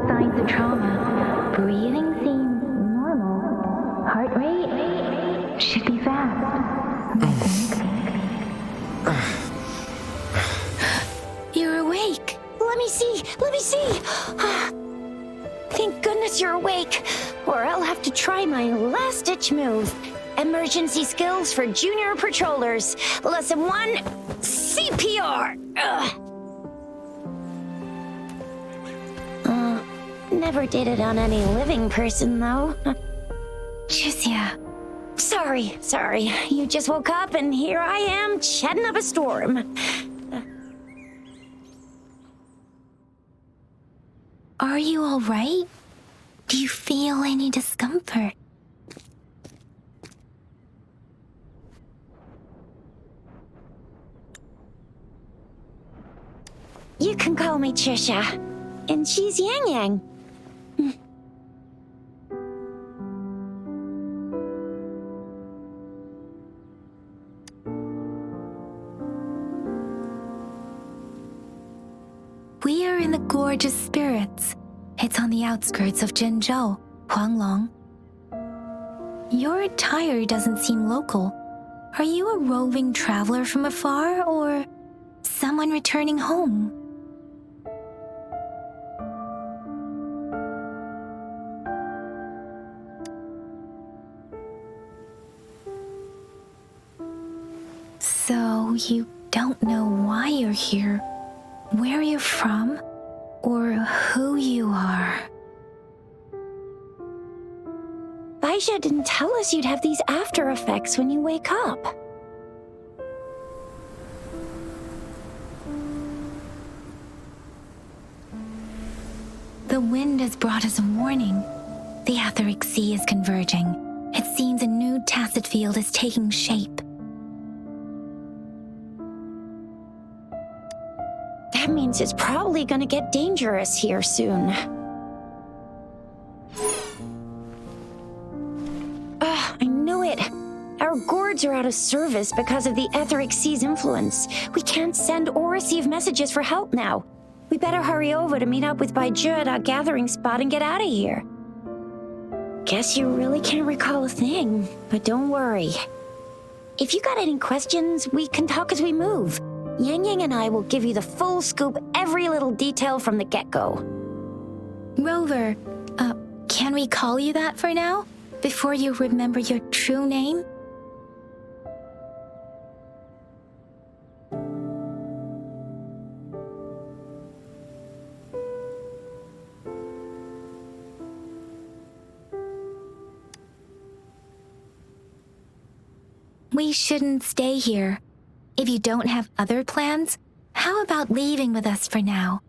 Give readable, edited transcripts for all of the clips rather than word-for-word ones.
signs of trauma. Breathing seems normal. Heart rate should be fast. I think. You're awake. Let me see. Thank goodness you're awake, or I'll have to try my last-ditch move. Emergency skills for junior patrollers. Lesson 1, CPR. Never did it on any living person, though. Jusia. Sorry. You just woke up, and here I am, chatting up a storm. Are you all right? Do you feel any discomfort? You can call me Trisha, and she's Yang Yang. We are in the Gorgeous Spirits. It's on the outskirts of Zhenzhou, Huanglong. Your attire doesn't seem local. Are you a roving traveler from afar, or someone returning home? So you don't know why you're here, where you're from, or who you are. Baisha didn't tell us you'd have these after effects when you wake up. The wind has brought us a warning. The Etheric Sea is converging. It seems a new tacit field is taking shape. That means it's probably gonna get dangerous here soon. I knew it. Our gourds are out of service because of the Etheric Sea's influence. We can't send or receive messages for help now. We better hurry over to meet up with Baizhi at our gathering spot and get out of here. Guess you really can't recall a thing, but don't worry. If you got any questions, we can talk as we move. Yang Yang and I will give you the full scoop, every little detail from the get-go. Rover, can we call you that for now? Before you remember your true name? We shouldn't stay here. If you don't have other plans, how about leaving with us for now?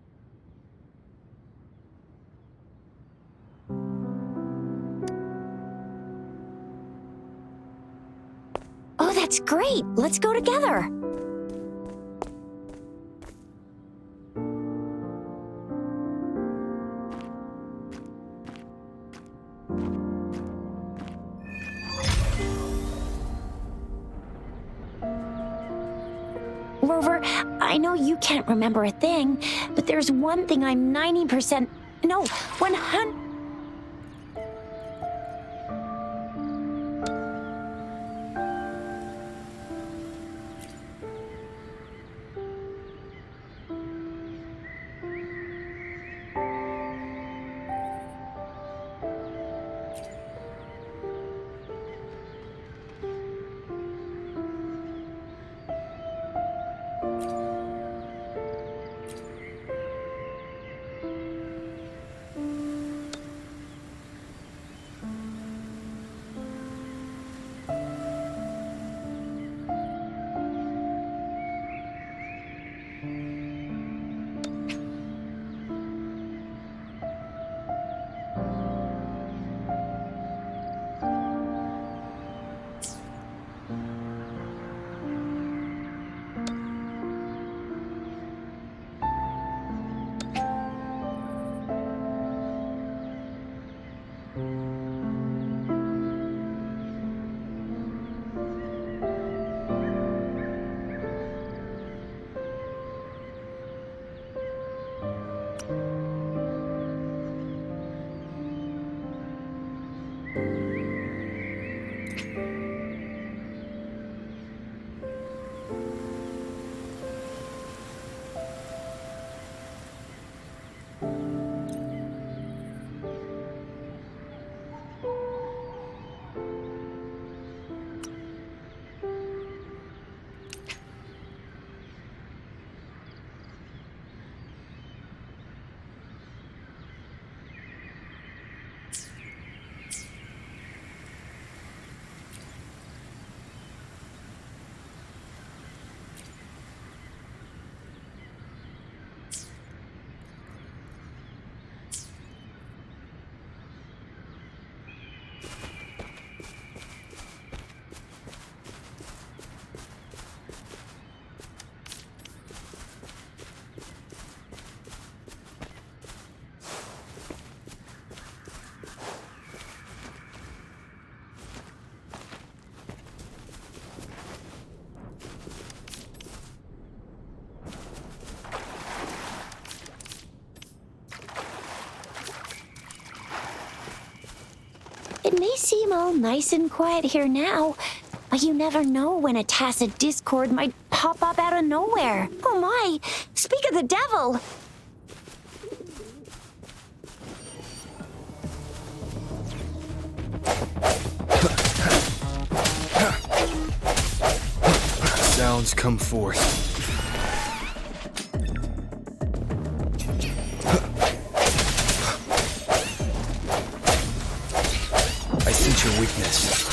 Oh, that's great. Let's go together. Rover, I know you can't remember a thing, but there's one thing I'm 90%, no, 100... It may seem all nice and quiet here now, but you never know when a tacit discord might pop up out of nowhere. Oh my! Speak of the devil! Sounds come forth. I sense your weakness.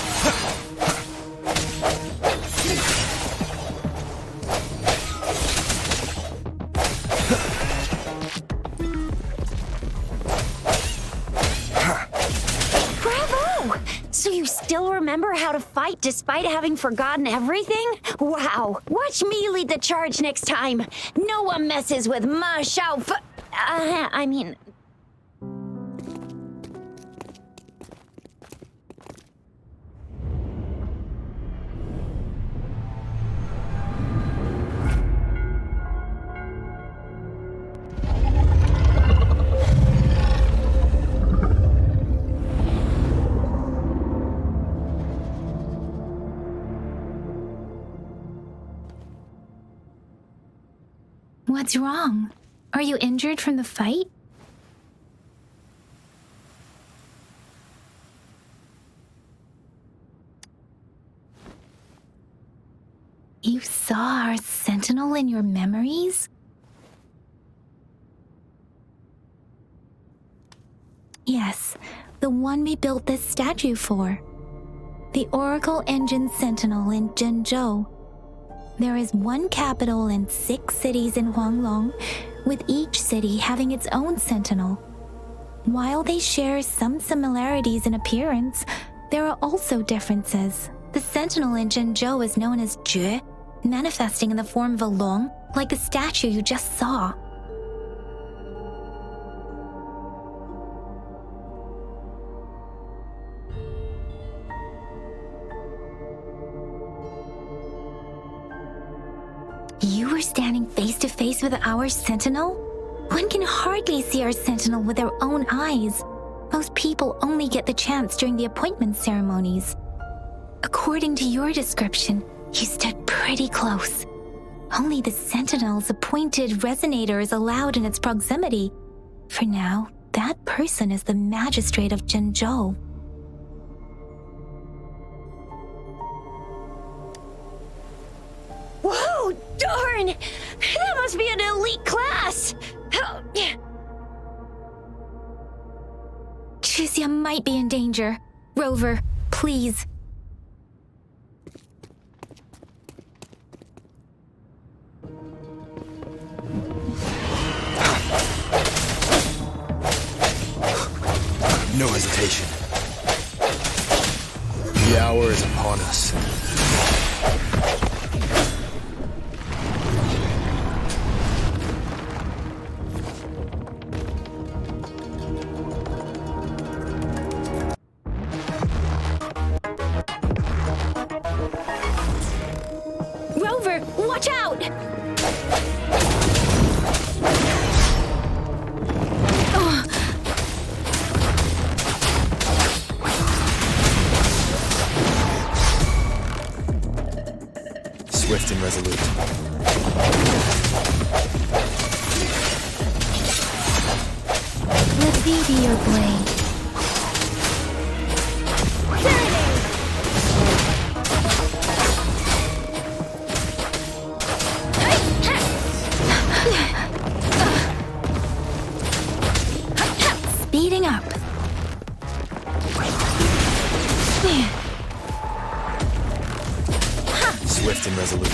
Bravo! So you still remember how to fight despite having forgotten everything? Wow! Watch me lead the charge next time. No one messes with my Shao I mean... What's wrong? Are you injured from the fight? You saw our sentinel in your memories? Yes, the one we built this statue for. The Oracle Engine Sentinel in Zhenzhou. There is one capital and 6 cities in Huanglong, with each city having its own sentinel. While they share some similarities in appearance, there are also differences. The sentinel in Zhenzhou is known as Jue, manifesting in the form of a long, like the statue you just saw. You were standing face to face with our sentinel? One can hardly see our sentinel with their own eyes. Most people only get the chance during the appointment ceremonies. According to your description, you stood pretty close. Only the sentinel's appointed resonator is allowed in its proximity. For now, that person is the magistrate of Zhenzhou. Whoa, darn! That must be an elite class! Tricia might be in danger. Rover, please. No hesitation. The hour is upon us. Rover, watch out! Swift and resolute. Let me be your blade. Speeding up. Swift and resolute.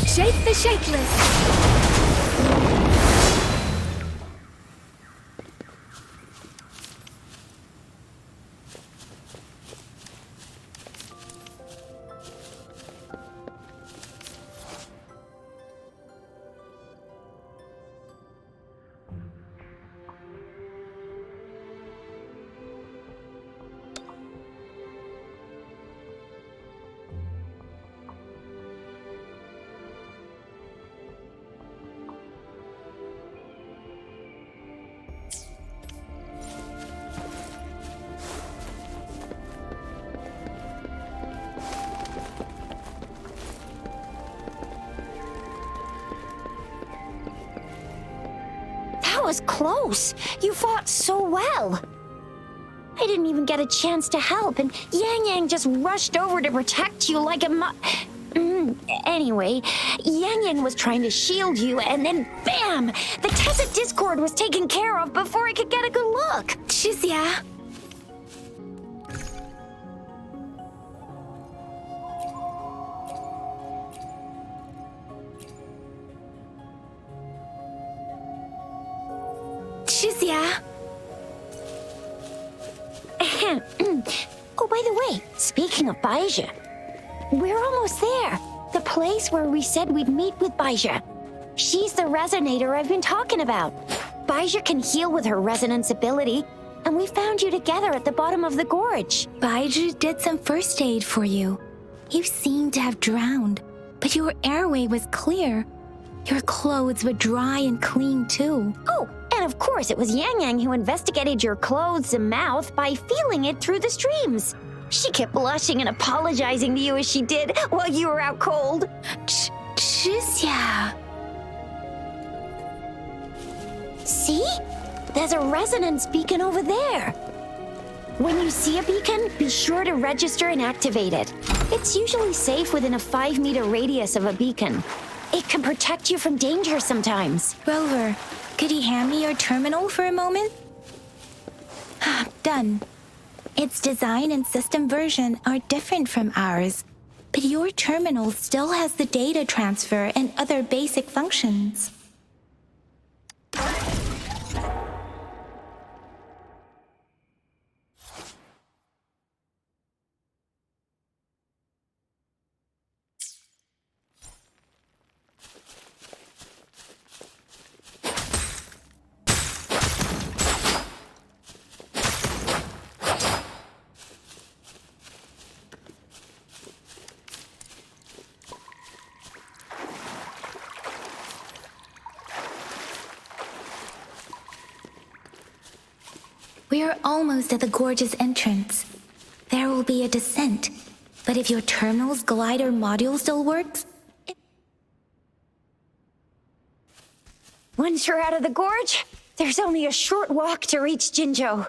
Shake the shakeless. That was close. You fought so well. I didn't even get a chance to help, and Yang Yang just rushed over to protect you like a Anyway, Yang Yang was trying to shield you, and then bam! The Tessa Discord was taken care of before I could get a good look. Shizia. Shizia. Oh, by the way, speaking of Baija, we're almost there. The place where we said we'd meet with Baija. She's the resonator I've been talking about. Baija can heal with her resonance ability, and we found you together at the bottom of the gorge. Baiju did some first aid for you. You seemed to have drowned, but your airway was clear. Your clothes were dry and clean too. Oh, and of course it was Yang Yang who investigated your clothes and mouth by feeling it through the streams. She kept blushing and apologizing to you as she did while you were out cold. Shizia. See? There's a resonance beacon over there. When you see a beacon, be sure to register and activate it. It's usually safe within a 5-meter radius of a beacon. It can protect you from danger sometimes. Rover, could you hand me your terminal for a moment? Done. Its design and system version are different from ours, but your terminal still has the data transfer and other basic functions. We are almost at the gorge's entrance. There will be a descent, but if your terminal's glider module still works... Once you're out of the gorge, there's only a short walk to reach Jinzhou.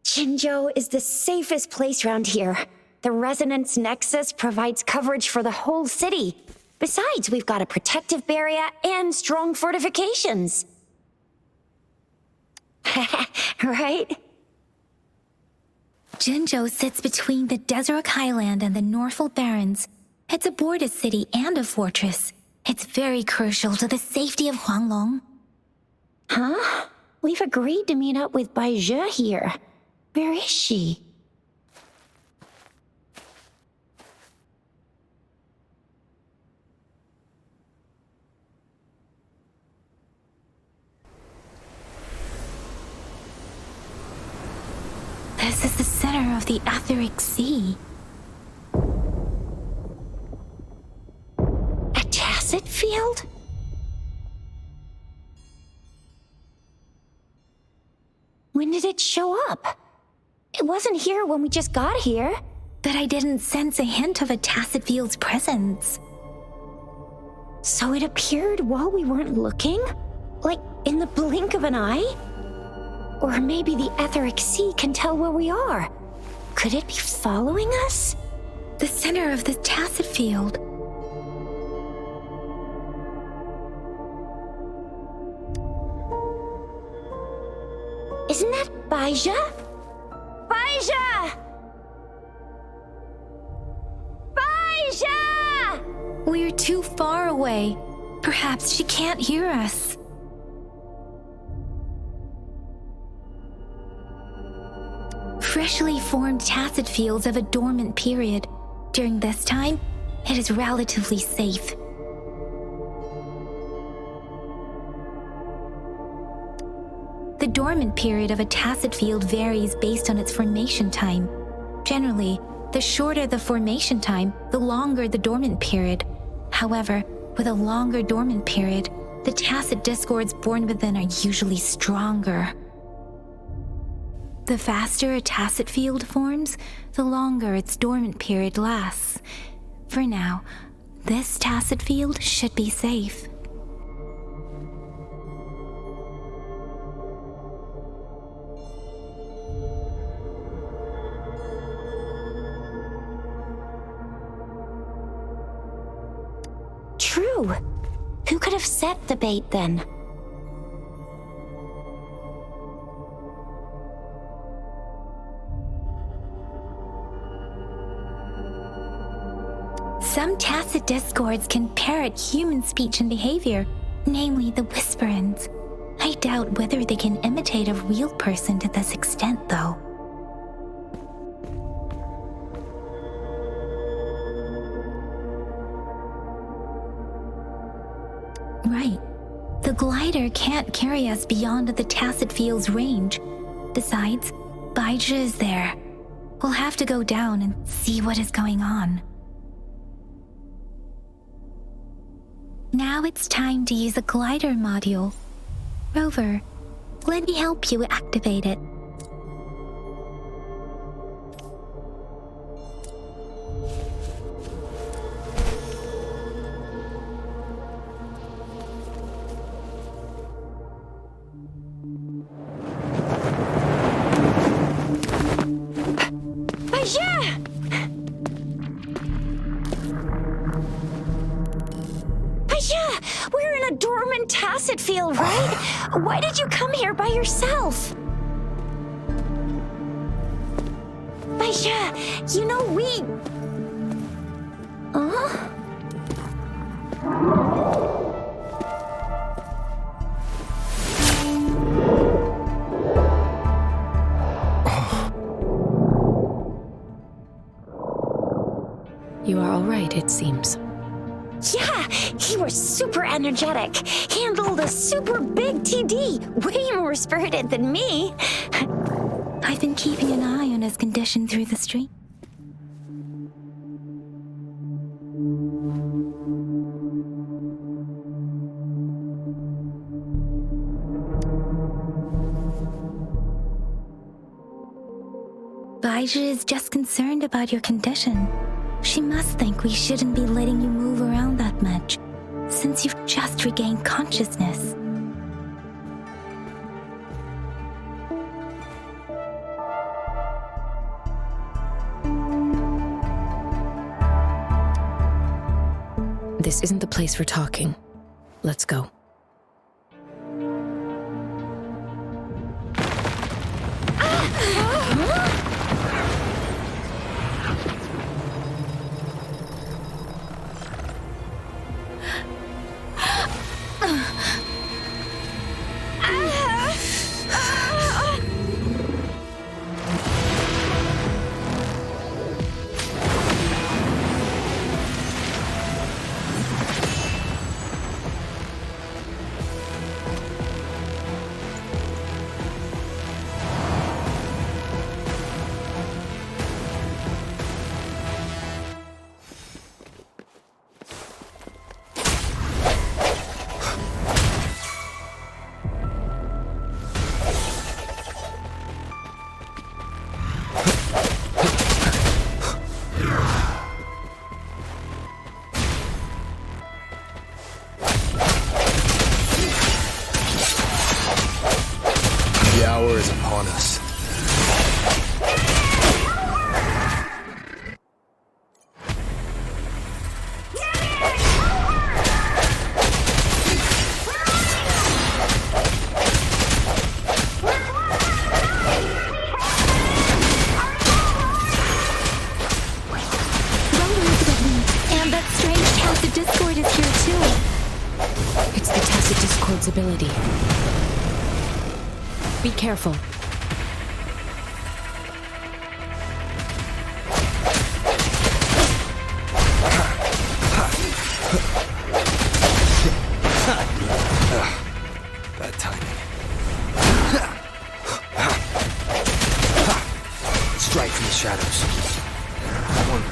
Jinzhou is the safest place around here. The Resonance Nexus provides coverage for the whole city. Besides, we've got a protective barrier and strong fortifications. Right? Jinzhou sits between the Desert Highland and the Northful Barrens. It's a border city and a fortress. It's very crucial to the safety of Huanglong. Huh? We've agreed to meet up with Baija here. Where is she? This is the center of the Etheric Sea. A tacit field? When did it show up? It wasn't here when we just got here. But I didn't sense a hint of a tacit field's presence. So it appeared while we weren't looking? Like in the blink of an eye? Or maybe the etheric sea can tell where we are. Could it be following us? The center of the tacit field. Isn't that Baija? Baija! Baija! We're too far away. Perhaps she can't hear us. Freshly formed tacit fields have a dormant period. During this time, it is relatively safe. The dormant period of a tacit field varies based on its formation time. Generally, the shorter the formation time, the longer the dormant period. However, with a longer dormant period, the tacit discords born within are usually stronger. The faster a tacit field forms, the longer its dormant period lasts. For now, this tacit field should be safe. True. Who could have set the bait then? Some tacit discords can parrot human speech and behavior, namely the whisperings. I doubt whether they can imitate a real person to this extent, though. Right. The glider can't carry us beyond the tacit field's range. Besides, Baija is there. We'll have to go down and see what is going on. Now it's time to use the glider module. Rover, let me help you activate it. We're in a dormant tacit field, right? Why did you come here by yourself? Baija, you know we... Huh? You are all right, it seems. Yeah, he was super energetic. Handled a super big TD. Way more spirited than me. I've been keeping an eye on his condition through the stream. Baija is just concerned about your condition. She must think we shouldn't be letting you move around that much, since you've just regained consciousness. This isn't the place for talking. Let's go. It's the tacit discord's ability. Be careful. Bad timing. Strike from the shadows. One.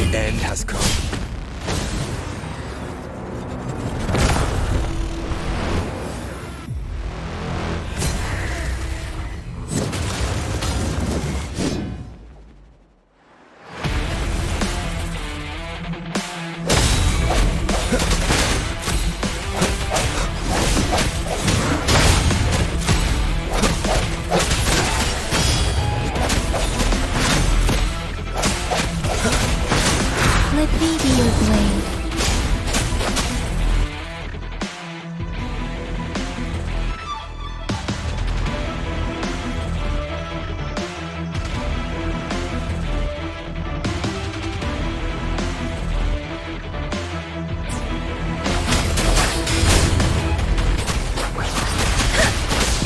The end has come. Let me be your blade.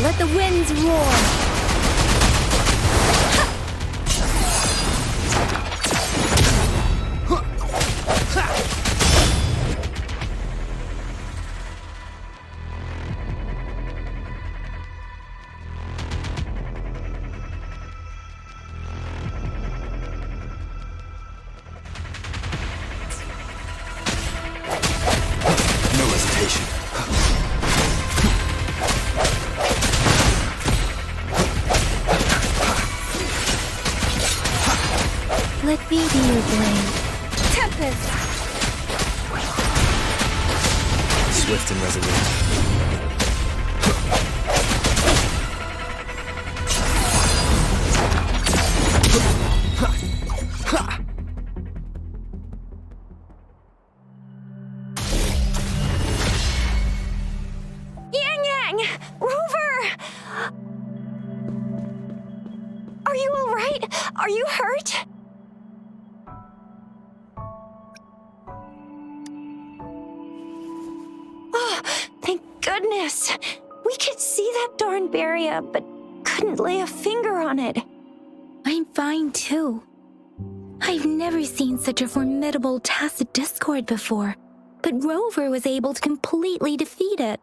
Let the winds roar. No hesitation. Let me be your blade. Tempest! Swift and resolute. Yang! Rover! Are you alright? Are you hurt? Oh, thank goodness. We could see that darn barrier, but couldn't lay a finger on it. I'm fine too. I've never seen such a formidable tacit discord before, but Rover was able to completely defeat it.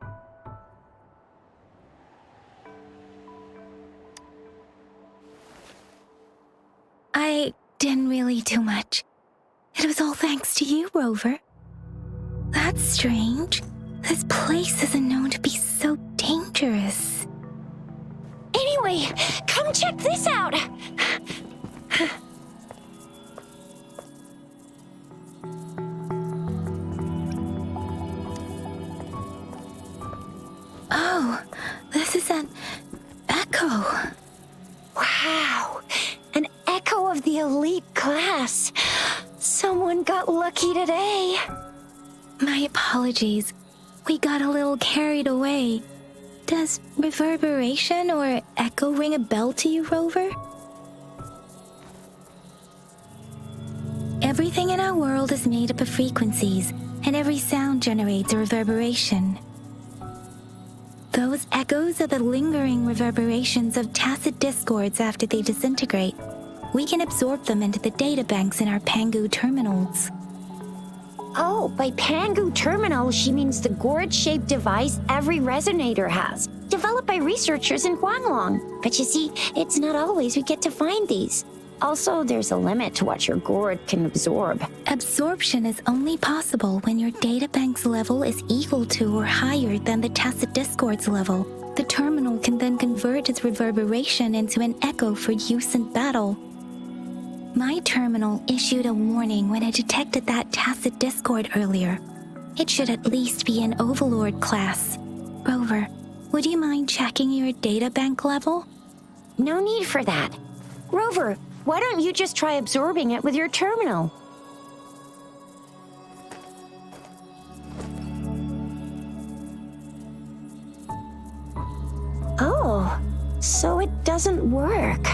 I didn't really do much. It was all thanks to you, Rover. That's strange. This place isn't known to be so dangerous. Anyway, come check this out. Oh, this is an echo. Wow, an echo of the elite class. Someone got lucky today. My apologies. We got a little carried away. Does reverberation or echo ring a bell to you, Rover? Everything in our world is made up of frequencies, and every sound generates a reverberation. Those echoes are the lingering reverberations of tacit discords after they disintegrate. We can absorb them into the databanks in our Pangu terminals. Oh, by Pangu terminal, she means the gourd-shaped device every resonator has, developed by researchers in Guanglong. But you see, it's not always we get to find these. Also, there's a limit to what your gourd can absorb. Absorption is only possible when your databank's level is equal to or higher than the tacit discord's level. The terminal can then convert its reverberation into an echo for use in battle. My terminal issued a warning when it detected that tacit discord earlier. It should at least be an Overlord class. Rover, would you mind checking your databank level? No need for that. Rover, why don't you just try absorbing it with your terminal? Oh, So it doesn't work.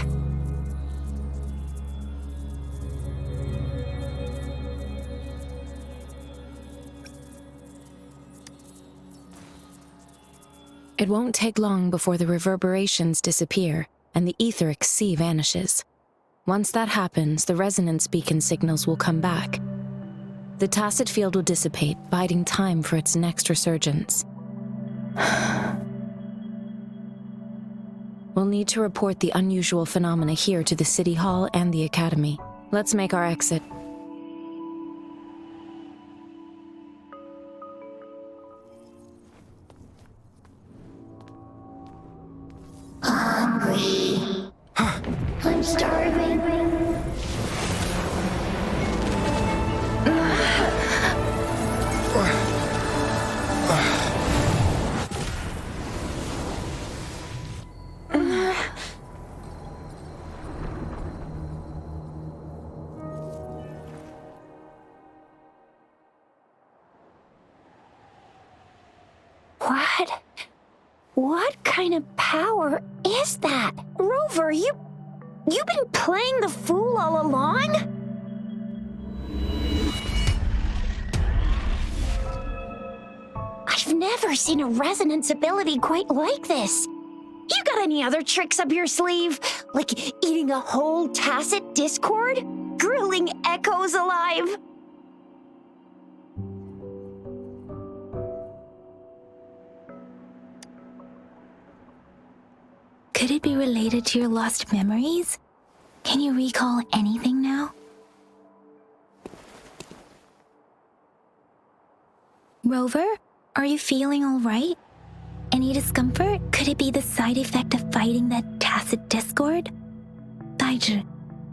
It won't take long before the reverberations disappear and the etheric sea vanishes. Once that happens, the resonance beacon signals will come back. The tacit field will dissipate, biding time for its next resurgence. We'll need to report the unusual phenomena here to the City Hall and the Academy. Let's make our exit. Hungry. I'm starving. What kind of power is that? Rover, you've been playing the fool all along? I've never seen a resonance ability quite like this. You got any other tricks up your sleeve? Like eating a whole tacit discord? Grilling echoes alive? Could it be related to your lost memories? Can you recall anything now? Rover, are you feeling all right? Any discomfort? Could it be the side effect of fighting that tacit discord? Daiji,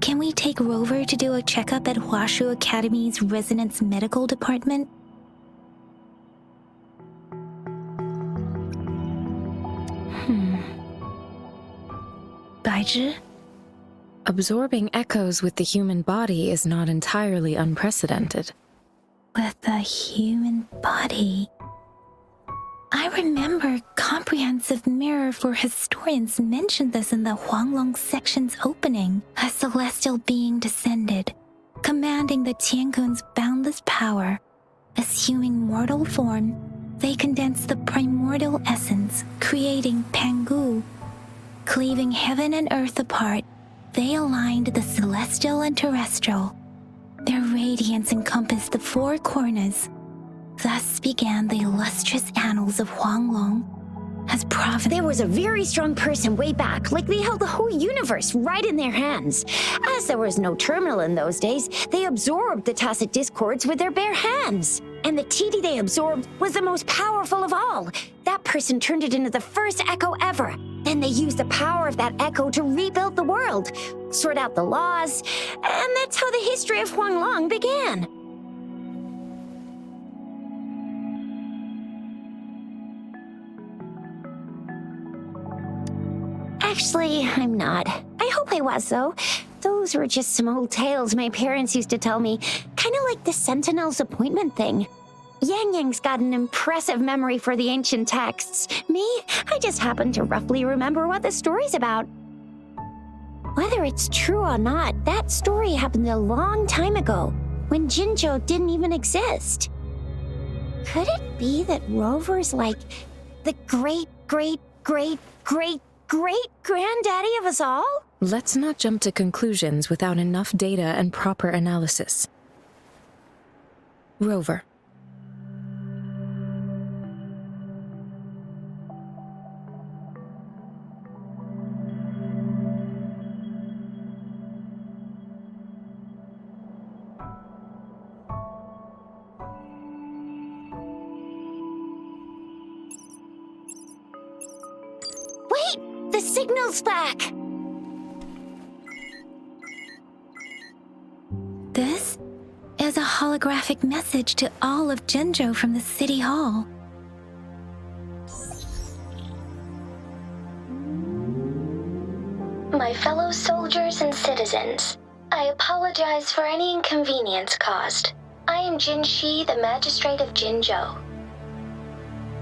can we take Rover to do a checkup at Hwashu Academy's Resonance Medical Department? Daiji? Absorbing echoes with the human body is not entirely unprecedented. With the human body. I remember Comprehensive Mirror for Historians mentioned this in the Huanglong section's opening. A celestial being descended, commanding the Tiankun's boundless power. Assuming mortal form, they condensed the primordial essence, creating Pangu. Cleaving heaven and earth apart, they aligned the celestial and terrestrial. Their radiance encompassed the four corners. Thus began the illustrious annals of Huanglong as province. There was a very strong person way back, like they held the whole universe right in their hands. As there was no terminal in those days, they absorbed the tacit discords with their bare hands. And the TD they absorbed was the most powerful of all. That person turned it into the first echo ever. Then they used the power of that echo to rebuild the world, sort out the laws, and that's how the history of Huanglong began. Actually, I'm not. I hope I was, though. Those were just some old tales my parents used to tell me, kind of like the Sentinel's appointment thing. Yang Yang's got an impressive memory for the ancient texts. Me, I just happen to roughly remember what the story's about. Whether it's true or not, that story happened a long time ago, when Jinzhou didn't even exist. Could it be that Rover's like the great-great-great-great-great-granddaddy of us all? Let's not jump to conclusions without enough data and proper analysis. Rover. Wait! The signal's back! This is a holographic message to all of Jinzhou from the City Hall. My fellow soldiers and citizens, I apologize for any inconvenience caused. I am Jin Shi, the Magistrate of Jinzhou.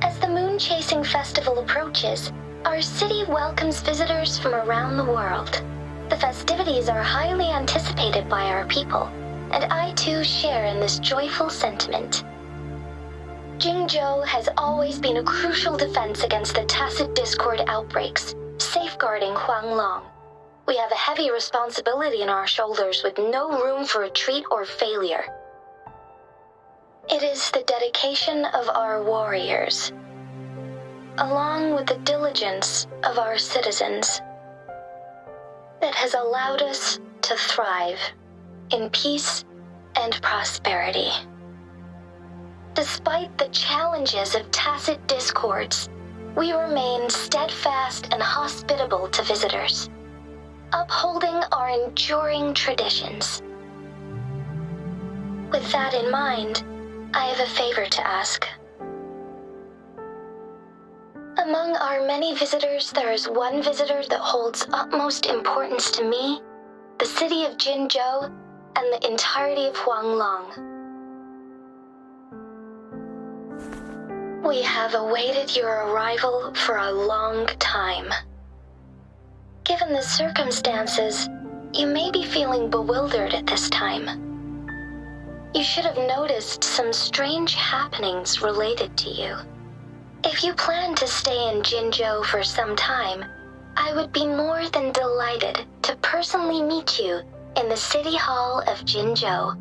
As the moon-chasing festival approaches, Our city welcomes visitors from around the world. The festivities are highly anticipated by our people, and I too share in this joyful sentiment. Jingzhou has always been a crucial defense against the tacit discord outbreaks, safeguarding Huanglong. We have a heavy responsibility on our shoulders with no room for retreat or failure. It is the dedication of our warriors, along with the diligence of our citizens, that has allowed us to thrive in peace and prosperity. Despite the challenges of tacit discords, we remain steadfast and hospitable to visitors, upholding our enduring traditions. With that in mind, I have a favor to ask. Among our many visitors, there is one visitor that holds utmost importance to me, the city of Jinzhou, and the entirety of Huanglong. We have awaited your arrival for a long time. Given the circumstances, you may be feeling bewildered at this time. You should have noticed some strange happenings related to you. If you plan to stay in Jinzhou for some time, I would be more than delighted to personally meet you in the City Hall of Jinzhou.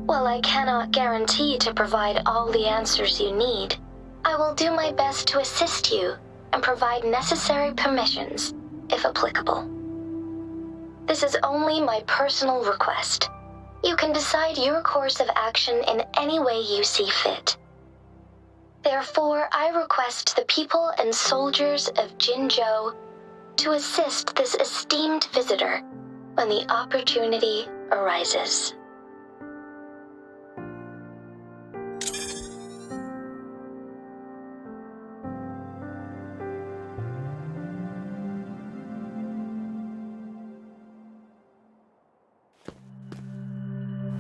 While I cannot guarantee to provide all the answers you need, I will do my best to assist you and provide necessary permissions, if applicable. This is only my personal request. You can decide your course of action in any way you see fit. Therefore, I request the people and soldiers of Jinzhou to assist this esteemed visitor when the opportunity arises.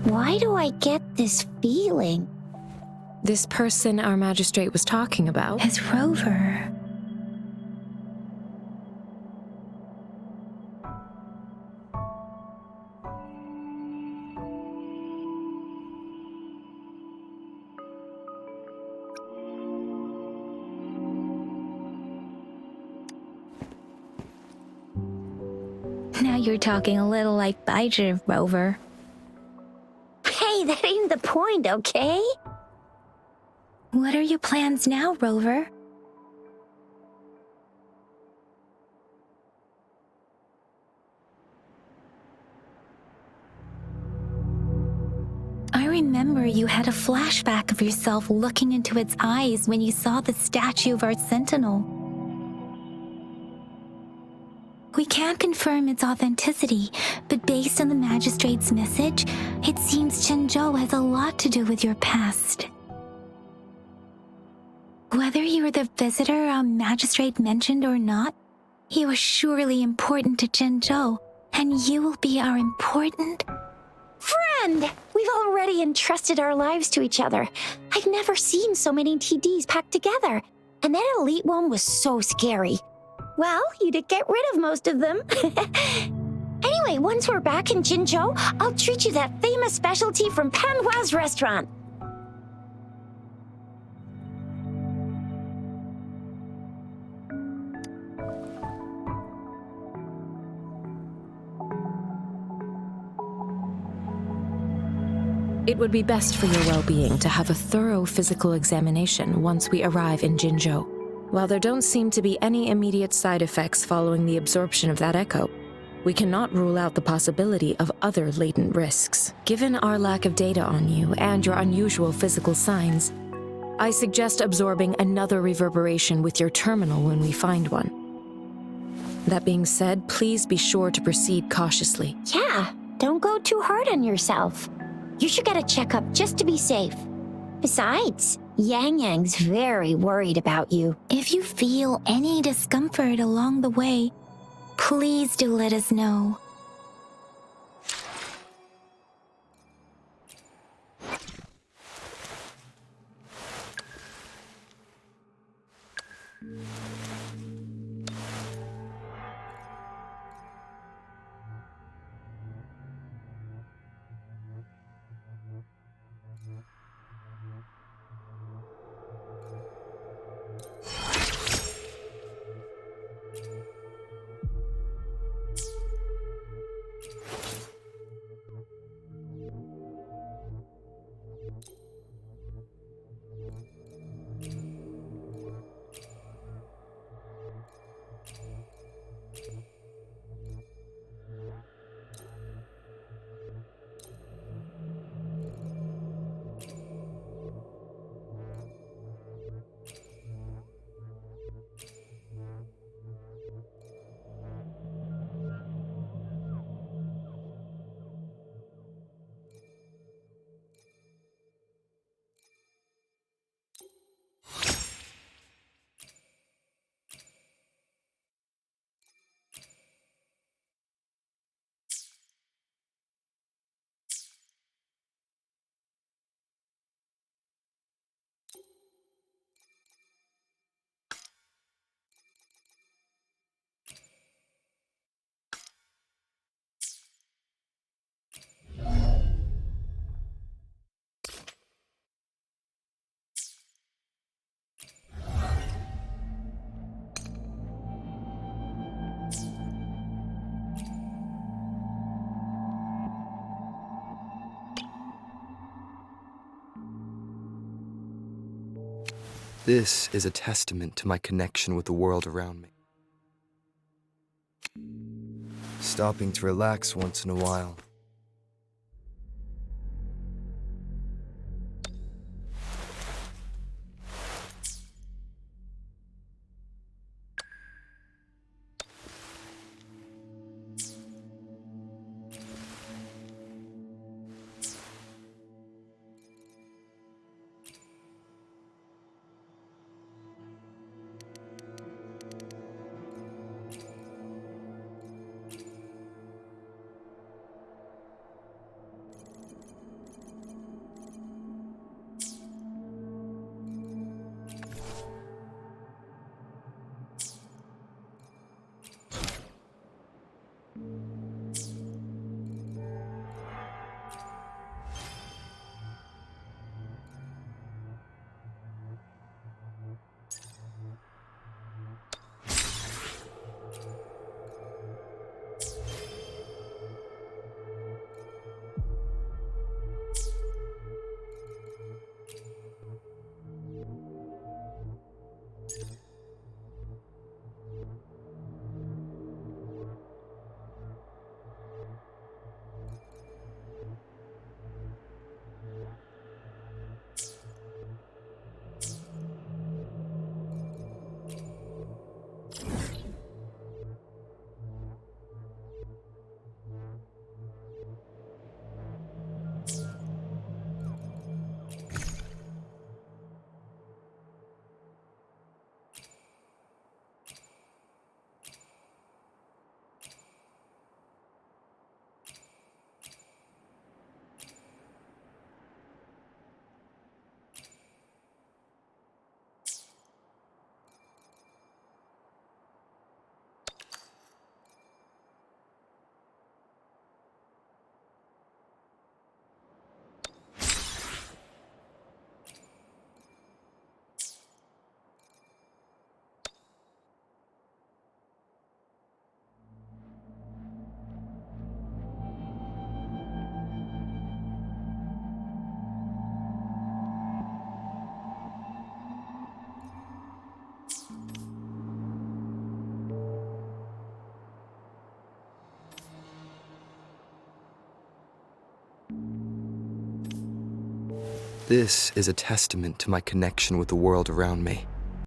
Why do I get this feeling? This person our magistrate was talking about? As Rover. Now you're talking a little like Baizhi, Rover. Hey, that ain't the point, okay? What are your plans now, Rover? I remember you had a flashback of yourself looking into its eyes when you saw the statue of our sentinel. We can't confirm its authenticity, but based on the magistrate's message, it seems Jinzhou has a lot to do with your past. Whether you were the visitor our magistrate mentioned or not, you are surely important to Jinzhou, and you will be our important Friend! We've already entrusted our lives to each other. I've never seen so many TDs packed together, and that elite one was so scary. Well, you did get rid of most of them. Anyway, once we're back in Jinzhou, I'll treat you that famous specialty from Panhua's restaurant. It would be best for your well-being to have a thorough physical examination once we arrive in Jinzhou. While there don't seem to be any immediate side effects following the absorption of that echo, we cannot rule out the possibility of other latent risks. Given our lack of data on you and your unusual physical signs, I suggest absorbing another reverberation with your terminal when we find one. That being said, please be sure to proceed cautiously. Yeah, don't go too hard on yourself. You should get a checkup just to be safe. Besides, Yang Yang's very worried about you. If you feel any discomfort along the way, please do let us know. This is a testament to my connection with the world around me. Stopping to relax once in a while. This is a testament to my connection with the world around me.